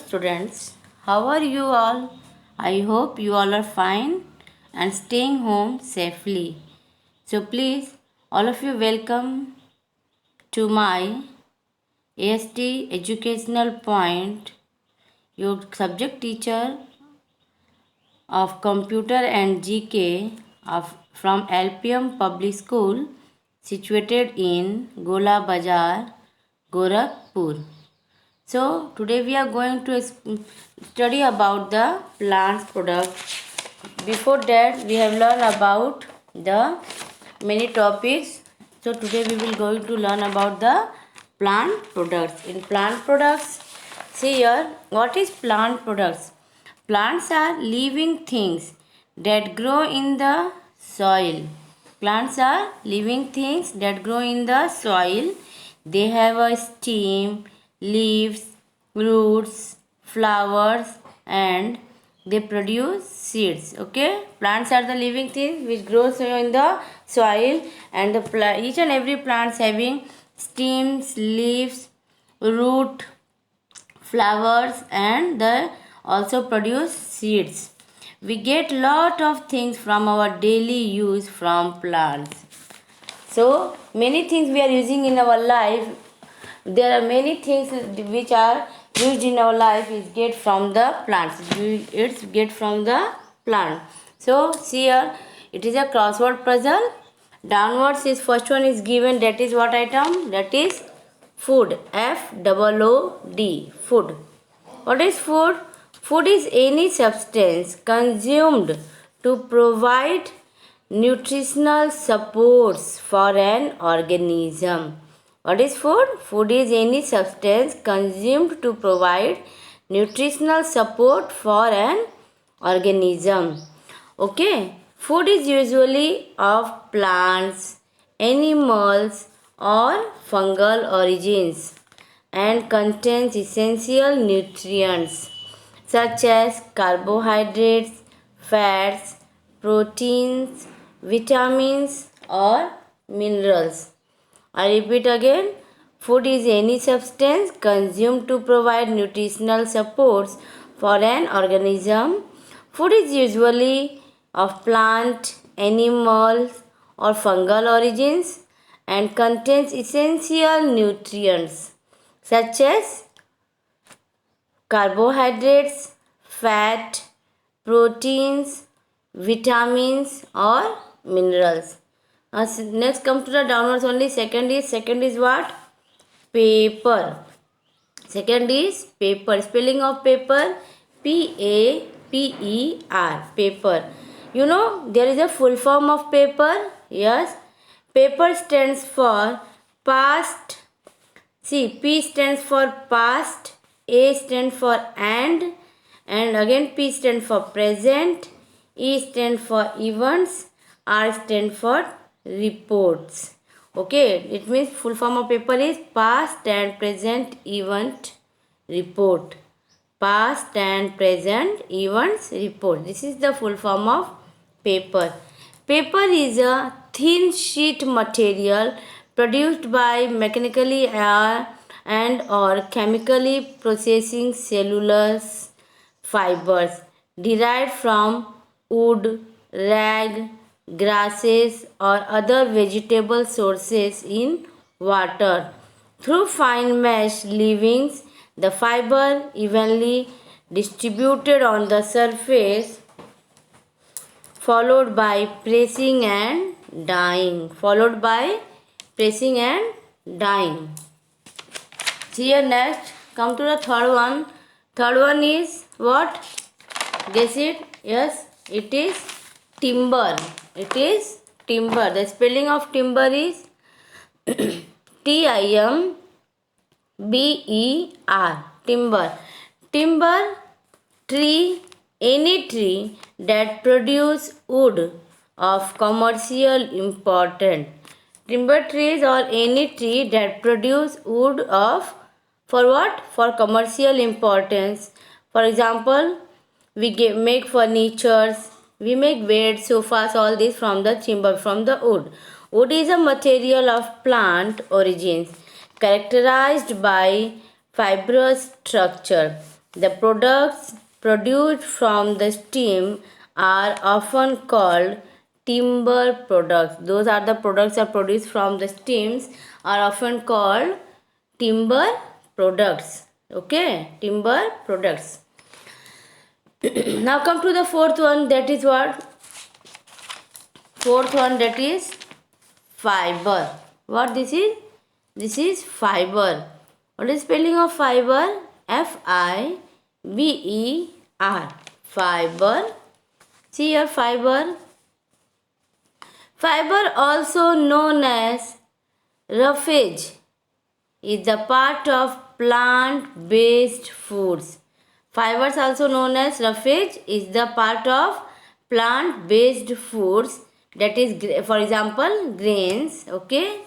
students. How are you all? I hope you all are fine and staying home safely. So please, all of you welcome to my AST Educational Point, your subject teacher of Computer and GK from LPM Public School situated in Gola Bazar, Gorakhpur. So today we are going to study about the plants product. Before that we have learned about the many topics. So today we will going to learn about the plant products. In plant products, see here, what is plant products? Plants are living things that grow in the soil. Plants are living things that grow in the soil. They have a stem, leaves, roots, flowers, and they produce seeds. Okay, plants are the living things which grows in the soil, and each and every plants having stems, leaves, root, flowers, and they also produce seeds. We get lot of things from our daily use from plants. So many things we are using in our life. There are many things which are used in our life is get from the plants. It's get from the plant. So see here, it is a crossword puzzle. Downwards is first one is given, that is what item? That is food. FOOD. Food. What is food? Food is any substance consumed to provide nutritional supports for an organism. What is food? Food is any substance consumed to provide nutritional support for an organism. Okay. Food is usually of plants, animals, or fungal origins and contains essential nutrients such as carbohydrates, fats, proteins, vitamins, or minerals. I repeat again, food is any substance consumed to provide nutritional supports for an organism. Food is usually of plant, animals, or fungal origins and contains essential nutrients such as carbohydrates, fat, proteins, vitamins, or minerals. Next comes to the downwards only. Second is what? Paper. Second is paper. Spelling of paper, PAPER. Paper. You know there is a full form of paper. Yes. Paper stands for past. See, P stands for past, A stands for and again P stands for present, E stands for events, R stands for reports. Okay, it means full form of paper is past and present event report. Past and present events report. This is the full form of paper. Paper is a thin sheet material produced by mechanically and or chemically processing cellulose fibers derived from wood, rag, grasses, or other vegetable sources in water. Through fine mesh leavings, the fiber evenly distributed on the surface, followed by pressing and dyeing. See here, next come to the third one. Third one is what? Guess it. Yes, it is timber. It is timber. The spelling of timber is TIMBER. Timber. Timber, tree, any tree that produce wood of commercial importance. Timber trees or any tree that produce wood of for what? For commercial importance. For example, we make furnitures, we make beds, sofas, all this from the timber, from the wood. Wood is a material of plant origins characterized by fibrous structure. The products produced from the steam are often called timber products. Those are the products that are produced from the steams are often called timber products. Okay, timber products. Now come to the fourth one, that is what? Fourth one, that is fiber. What this is? This is fiber. What is spelling of fiber? F-I-B-E-R. Fiber. See your fiber. Fiber, also known as roughage, is the part of plant-based foods. Fibers, also known as roughage, is the part of plant-based foods. That is, for example, grains. Okay.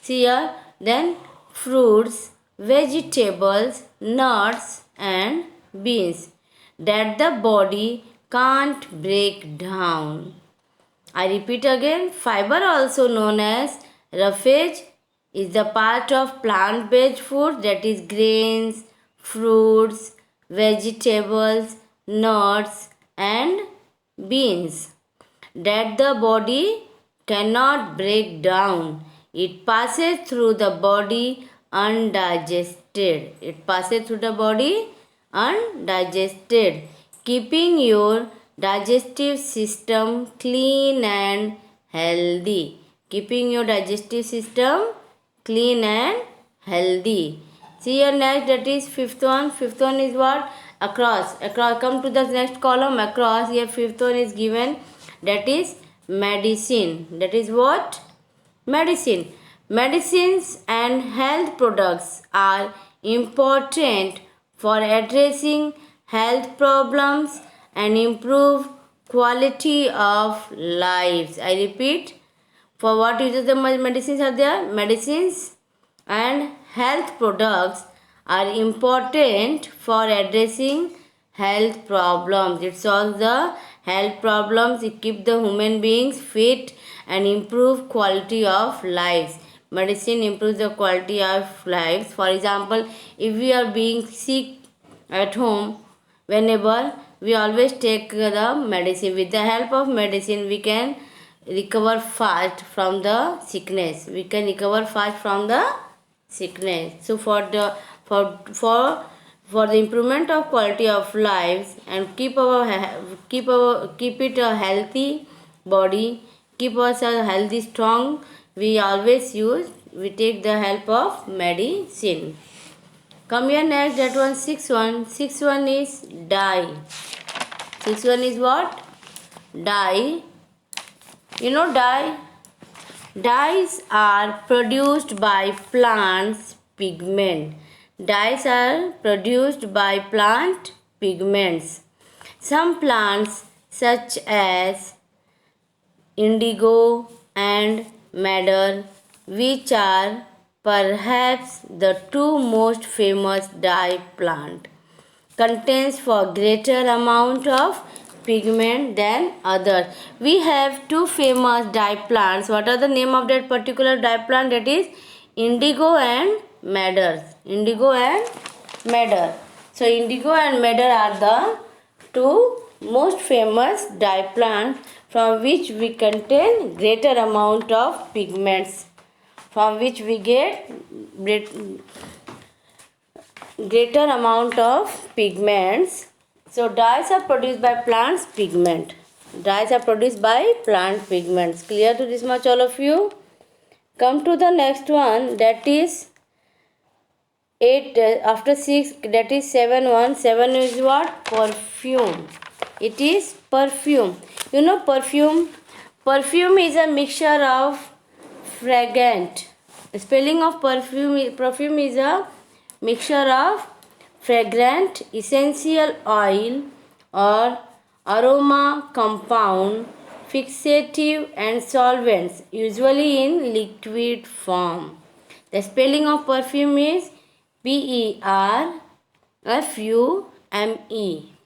See here. Then fruits, vegetables, nuts and beans that the body can't break down. I repeat again, fiber, also known as roughage, is the part of plant-based food, that is grains, fruits, vegetables, nuts and beans that the body cannot break down. It passes through the body undigested. It passes through the body undigested, keeping your digestive system clean and healthy. Keeping your digestive system clean and healthy. See here next, that is fifth one. Fifth one is what? Across. Across. Come to the next column. Across. Here fifth one is given. That is medicine. That is what? Medicine. Medicines and health products are important for addressing health problems and improve quality of lives. I repeat, for what uses the medicines are there? Medicines and health products are important for addressing health problems. It solves the health problems, it keeps the human beings fit and improve quality of lives. Medicine improves the quality of lives. For example, if we are being sick at home, whenever we always take the medicine. With the help of medicine, we can recover fast from the sickness. We can recover fast from the sickness. So for the improvement of quality of lives and keep it a healthy body, keep us a healthy strong, we take the help of medicine. Come here next, that one, sixth one. Sixth one is dye. Sixth one is what? Dye. You know dye? Dyes are produced by plants' pigment. Dyes are produced by plant pigments. Some plants such as indigo and madder, which are perhaps the two most famous dye plant, contains for greater amount of pigment than others. We have two famous dye plants. What are the name of that particular dye plant? That is indigo and madder. Indigo and madder. So indigo and madder are the two most famous dye plants from which we contain greater amount of pigments, from which we get greater amount of pigments. So dyes are produced by plants pigment. Dyes are produced by plant pigments. Clear to this much all of you? Come to the next one, that is 8 after 6, that is 7 1. 7 is what? Perfume. It is perfume. You know perfume? Perfume is a mixture of fragrant. The spelling of perfume is a mixture of fragrant, essential oil or aroma compound, fixative and solvents, usually in liquid form. The spelling of perfume is Perfume.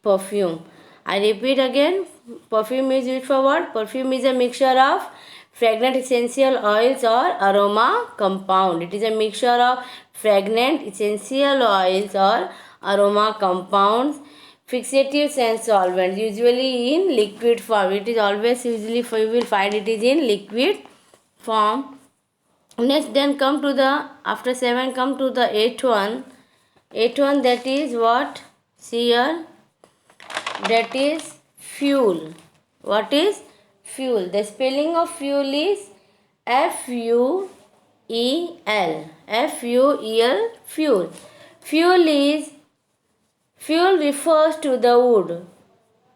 Perfume. I repeat again, perfume is used for what? Perfume is a mixture of fragrant essential oils or aroma compound. It is a mixture of fragrant essential oils or aroma compounds, fixatives and solvents, usually in liquid form. It is always usually you will find it is in liquid form. Next, then come to the, after 7 come to the 8th one. 8th one, that is what? See here, that is fuel. What is fuel? The spelling of fuel is Fuel. Fuel. Fuel. Fuel refers to the wood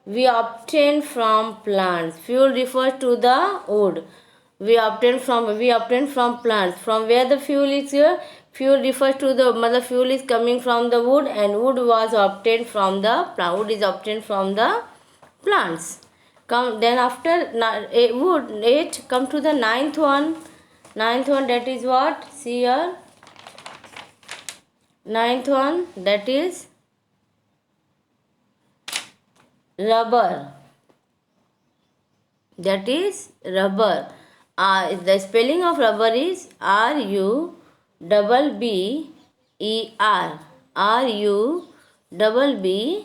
we obtain from plants. Fuel refers to the wood we obtain from plants. From where the fuel is here? Fuel refers to the fuel is coming from the wood, and wood was obtained from the plant. Wood is obtained from the plants. Come then after wood 8, come to the 9th one. 9th one, that is what? See here. 9th one, that is rubber. That is rubber. The spelling of rubber is RUBBER. RUBBER.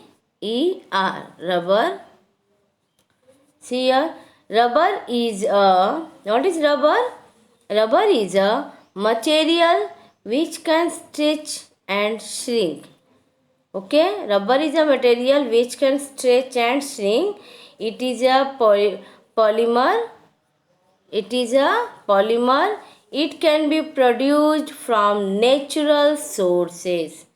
Rubber. See here, rubber is a, what is rubber? Rubber is a material which can stretch and shrink. Okay, rubber is a material which can stretch and shrink. It is a polymer. It is a polymer. It can be produced from natural sources.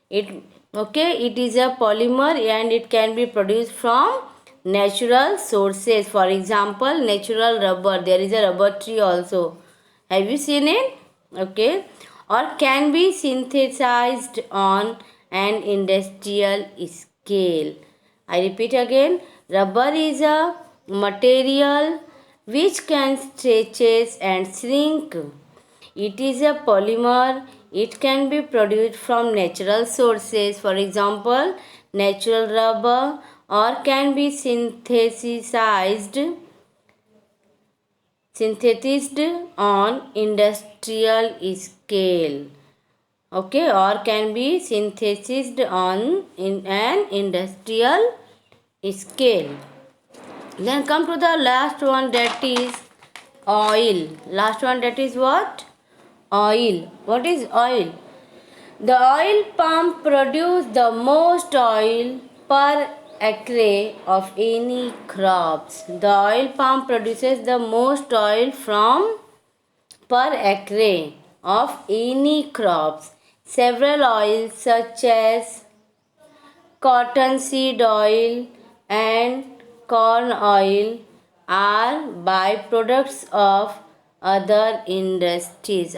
It is a polymer and it can be produced from natural sources. For example, natural rubber. There is a rubber tree also. Have you seen it? Okay. Or can be synthesized on an industrial scale. I repeat again. Rubber is a material which can stretches and shrink. It is a polymer. It can be produced from natural sources. For example, natural rubber, or can be synthesized on industrial scale. Okay, or can be synthesized on in an industrial scale. Then come to the last one, that is oil. Last one, that is what? Oil. What is oil? The oil palm produces the most oil per acre of any crops. The oil palm produces the most oil from per acre of any crops. Several oils such as cottonseed oil and corn oil are byproducts of other industries.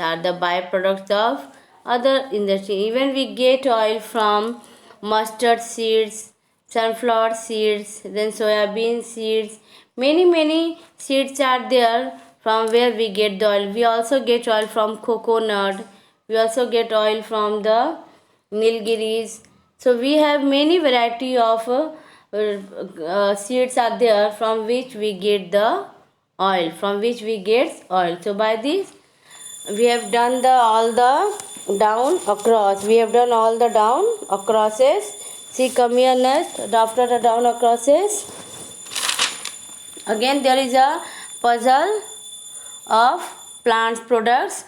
Even we get oil from mustard seeds, sunflower seeds, then soybean seeds. Many seeds are there from where we get the oil. We also get oil from coconut. We also get oil from the nilgiris. So we have many variety of seeds are there from which we get the oil. So by this we have done all the down across. We have done all the down acrosses. See, come here next. After the down acrosses, again there is a puzzle of plants products.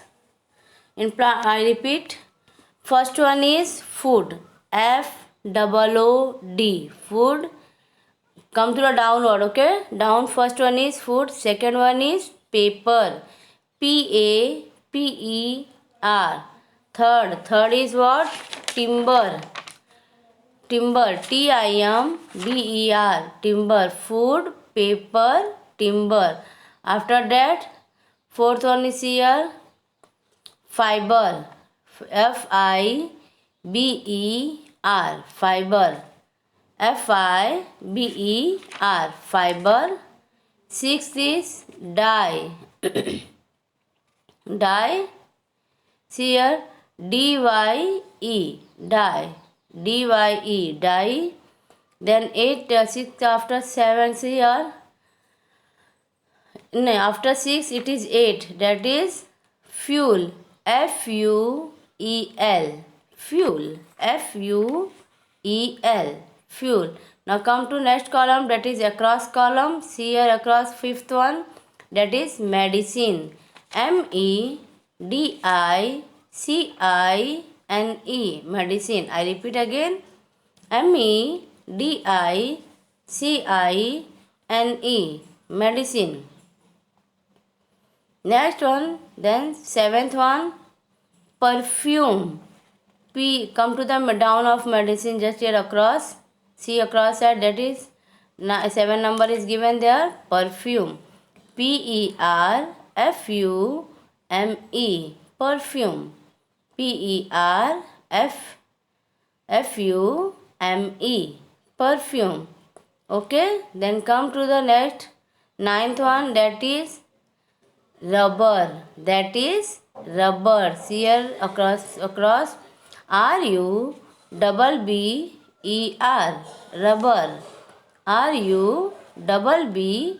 I repeat. First one is food. FOOD. Food. Come to the downward. Okay. Down. First one is food. Second one is paper. PAPER. Third is what? Timber. TIMBER. Timber. Food, paper, timber. After that, fourth one is here. Fiber. FIBER. Fiber. FIBER. Fiber. Sixth is dye. Dye. See here. DYE. Dye. DYE. Dye. Then 6 after 7 here. No, after 6 it is 8. That is fuel. FUEL. Fuel. Fuel. Now come to next column, that is across column. See here across fifth one, that is medicine. Medicine. Medicine. I repeat again. Medicine. Medicine. Next one, then seventh one, perfume. Come to the down of medicine, just here across. See across side, that is 7 number is given there. Perfume. Perfume. Perfume. Perfume. Perfume. Okay. Then come to the next ninth one, that is rubber. That is rubber. See here across RUBBER. Rubber. RUBBER.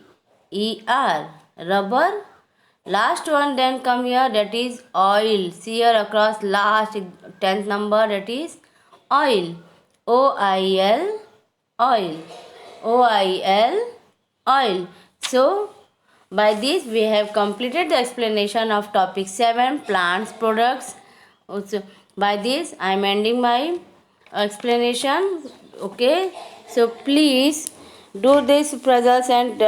Rubber. Last one, then come here, that is oil. See here across last 10th number, that is oil. OIL. Oil. OIL. Oil. So by this we have completed the explanation of topic 7, plants products. Also, by this I am ending my explanation. Okay, so please do this puzzles and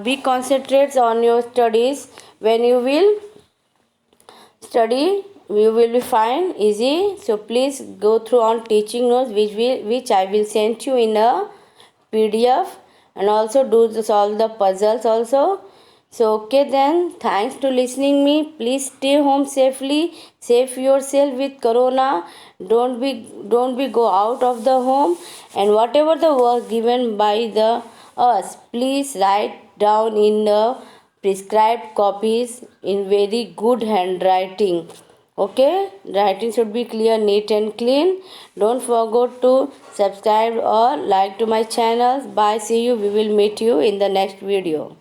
be concentrate on your studies. When you will study, you will be fine, easy. So please go through on teaching notes which I will send you in a PDF, and also solve the puzzles also. So okay then, thanks to listening me. Please stay home safely. Save yourself with corona. Don't be go out of the home, and whatever the work given by us, please write down in the prescribed copies in very good handwriting. Okay, writing should be clear, neat and clean. Don't forget to subscribe or like to my channel. Bye, see you. We will meet you in the next video.